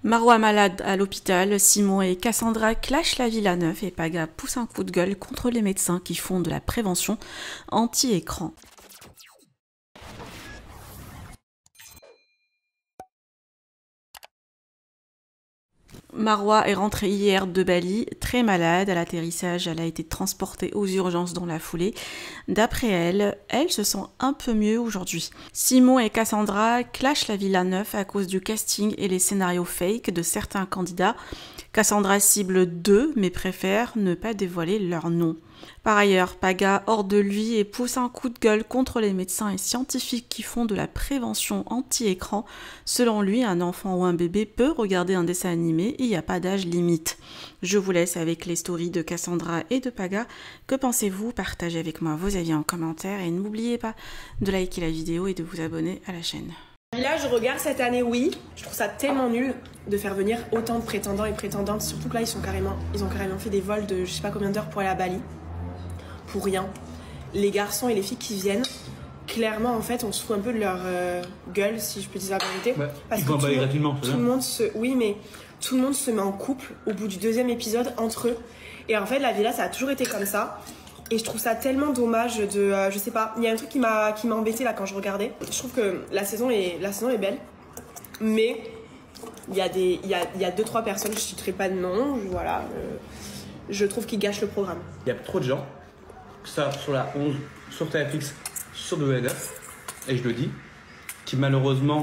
Marwa malade à l'hôpital, Simon et Cassandra clashent la ville à neuf et Paga pousse un coup de gueule contre les médecins qui font de la prévention anti-écran. Marwa est rentrée hier de Bali, très malade. À l'atterrissage, elle a été transportée aux urgences dans la foulée. D'après elle, elle se sent un peu mieux aujourd'hui. Simon et Cassandra clashent la Villa 9 à cause du casting et les scénarios fake de certains candidats. Cassandra cible 2, mais préfère ne pas dévoiler leur nom. Par ailleurs, Paga hors de lui et pousse un coup de gueule contre les médecins et scientifiques qui font de la prévention anti-écran. Selon lui, un enfant ou un bébé peut regarder un dessin animé et il n'y a pas d'âge limite. Je vous laisse avec les stories de Cassandra et de Paga. Que pensez-vous? Partagez avec moi vos avis en commentaire et n'oubliez pas de liker la vidéo et de vous abonner à la chaîne. Là, je regarde cette année, oui. Je trouve ça tellement nul de faire venir autant de prétendants et prétendantes. Surtout que là, ils ont carrément fait des vols de je sais pas combien d'heures pour aller à Bali. Pour rien. Les garçons et les filles qui viennent, clairement, en fait, on se fout un peu de leur gueule, si je peux dire la vérité. Ouais, parce ils que vont pas gratuitement. tout le monde oui, mais tout le monde se met en couple au bout du 2e épisode entre eux. Et en fait, la villa, ça a toujours été comme ça. Et je trouve ça tellement dommage de... je sais pas, il y a un truc qui m'a embêté là quand je regardais. Je trouve que la saison est belle. Mais il y a 2-3 personnes, je ne citerai pas de nom, voilà. Je trouve qu'ils gâchent le programme. Il y a trop de gens, que ça sur la 11, sur TFX, sur W9, et je le dis, qui malheureusement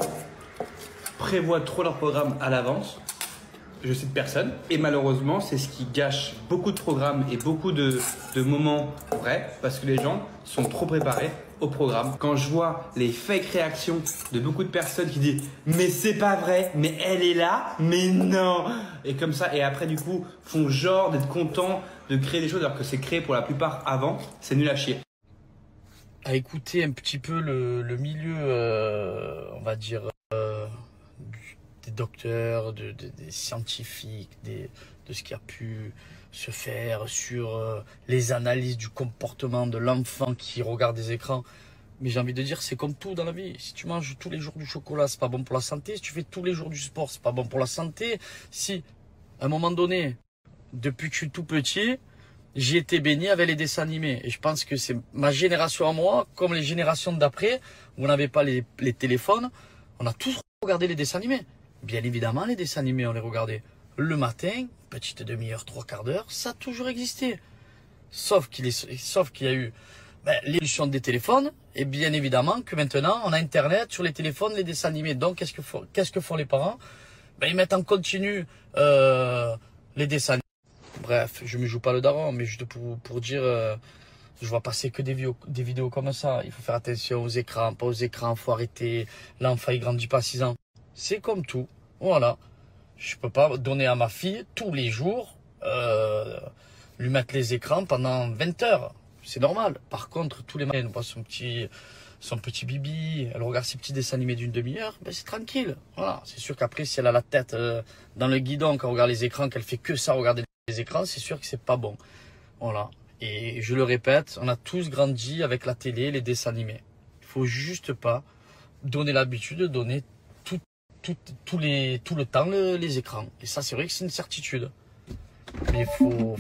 prévoient trop leur programme à l'avance. Je cite personne. Et malheureusement, c'est ce qui gâche beaucoup de programmes et beaucoup de moments vrais parce que les gens sont trop préparés au programme. Quand je vois les fake réactions de beaucoup de personnes qui disent « Mais c'est pas vrai, mais elle est là, mais non !» Et comme ça, et après du coup, font genre d'être contents de créer des choses alors que c'est créé pour la plupart avant. C'est nul à chier. À écouter un petit peu le milieu, on va dire, des docteurs, des scientifiques, de ce qui a pu se faire sur les analyses du comportement de l'enfant qui regarde des écrans. Mais j'ai envie de dire, c'est comme tout dans la vie. Si tu manges tous les jours du chocolat, c'est pas bon pour la santé. Si tu fais tous les jours du sport, c'est pas bon pour la santé. Si, à un moment donné, depuis que je suis tout petit, j'ai été baigné avec les dessins animés. Et je pense que c'est ma génération à moi, comme les générations d'après, où on n'avait pas les téléphones, on a tous regardé les dessins animés. Bien évidemment, les dessins animés, on les regardait le matin, petite demi-heure, 3/4 d'heure, ça a toujours existé. Sauf qu'il y a eu l'évolution des téléphones, et bien évidemment que maintenant, on a Internet sur les téléphones, les dessins animés. Donc, qu'est-ce que font les parents? Ils mettent en continu les dessins animés. Bref, je ne me joue pas le daron, mais juste pour dire, je vois passer que des vidéos comme ça. Il faut faire attention aux écrans, pas aux écrans, il faut arrêter. L'enfant, il grandit pas à 6 ans. C'est comme tout, voilà. Je peux pas donner à ma fille tous les jours, lui mettre les écrans pendant 20 heures. C'est normal. Par contre, tous les matins, elle voit son petit bibi, elle regarde ses petits dessins animés d'une demi-heure, c'est tranquille. Voilà. C'est sûr qu'après, si elle a la tête dans le guidon, quand elle regarde les écrans, qu'elle fait que ça, regarder les écrans, c'est sûr que c'est pas bon. Voilà. Et je le répète, on a tous grandi avec la télé, les dessins animés. Il faut juste pas donner l'habitude de donner tout le temps les écrans. Et ça, c'est vrai que c'est une certitude. Mais faut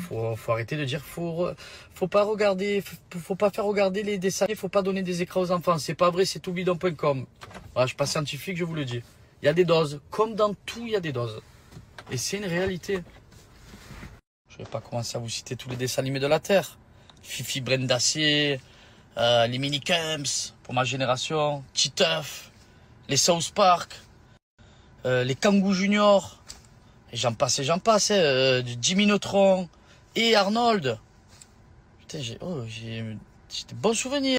arrêter de dire faut pas regarder, faut pas faire regarder les dessins, faut pas donner des écrans aux enfants. C'est pas vrai, c'est toutbidon.com. Voilà, je suis pas scientifique, je vous le dis. Il y a des doses, comme dans tout, il y a des doses. Et c'est une réalité. Je vais pas commencer à vous citer tous les dessins animés de la Terre. Fifi Bren d'Acier, les Minicums pour ma génération, Titeuf, les South Park, les Kangoo Junior, et j'en passe, Jimmy Neutron et Arnold. Putain, j'ai des bons souvenirs.